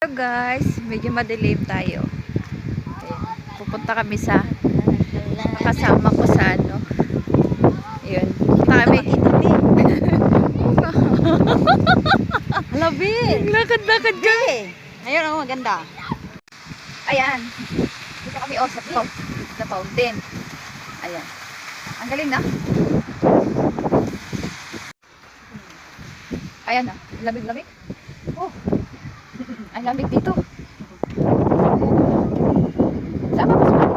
Hello guys, medyo madilim tayo. Ayan, pupunta kami sa kasama ko sa ano. Ayun, punta kami. Labi! Lakad-lakad kami. Ayun, oh, maganda. Ayan. Dito kami sa fountain. Ayan. Ang galing na. Ayan na. Lamig-lamig. Oh. Ang lamig dito. Saan ba pasukan?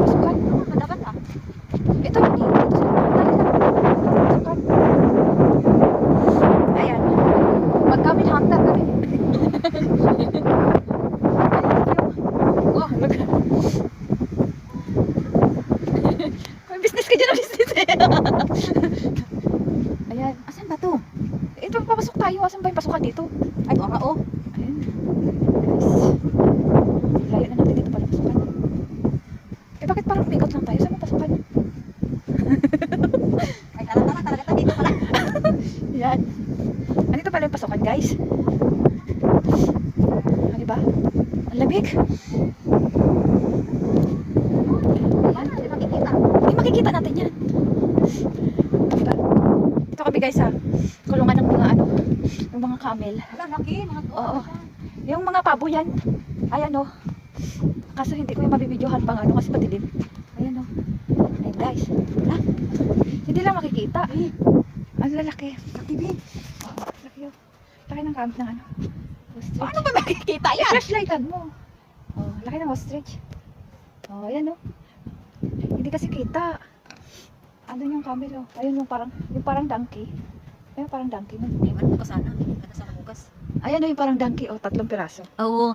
Pasukan? Dapat ah. Ito hindi. Ito sa pasukan. Ayan. Pag kami handa kami. Oh, look. May business ka dyan na business eh. Ayan. Asan ba to? Ito, papasok tayo. Asan ba yung pasukan dito? Ay, oo nga, oh. Ayan. Guys. Layo na natin dito pala pasukan. Eh, bakit parang pikot lang tayo? Saan mo pasukan? Ay, tara, talaga dito pala. Yan. Andito pala yung pasukan, guys. Ano ba? Ang lamig. Ayan. Hindi makikita. Hindi makikita natin yan. Diba? Ito kami guys ha. Kulungan ng mga ano. Yung mga camel. Wala, laki. Mga Oo. Yung mga pabo yan. Ayan o. Kaso hindi ko yung mabibidyohan pang ano kasi madilim. Ayan o. Ayan guys. Wala. Hindi lang makikita. Ang lalaki. Laki, Bi. Laki o. Laki ng camel ng ano. Ostrich. Paano ba makikita yan? Flashlightan mo. Oh, laki ng ostrich. Oh, ayan o. Hindi kasi kita. Ano yung camel oh. Ayun yung parang donkey. Ayun parang donkey. No? Ay, man, bukas sana. Ano sa bukas? Ayan o yung parang donkey oh. 3 piraso. Oo.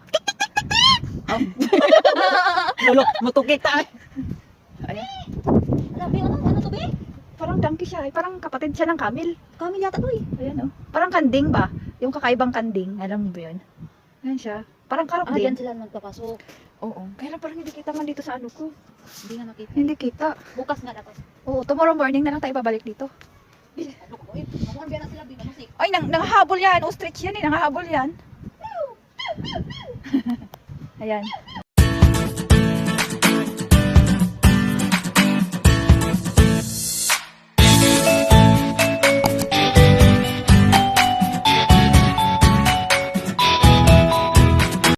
Lolo, mutukita. Ayan. Wala, Bi, ano to, Bi? Parang donkey siya. Parang kapatid siya ng camel. Kami yata to eh. Ayan oh. Parang kanding ba? Yung kakaibang kanding. Alam mo ba yun? Ayan siya. Parang karap din. Diyan sila magpapasok. Oo. Pero parang hindi kita man dito sa ano ko. Hindi nga makita. Hindi kita. Bukas nga dapat. Oo. Tomorrow morning na lang tayo babalik dito. Ano ko, eh? Mamuhan biya na sila, Bi. Mamusik. Ay, nanghahabol yan. Ostrich yan eh. Nanghahabol yan. Ayan.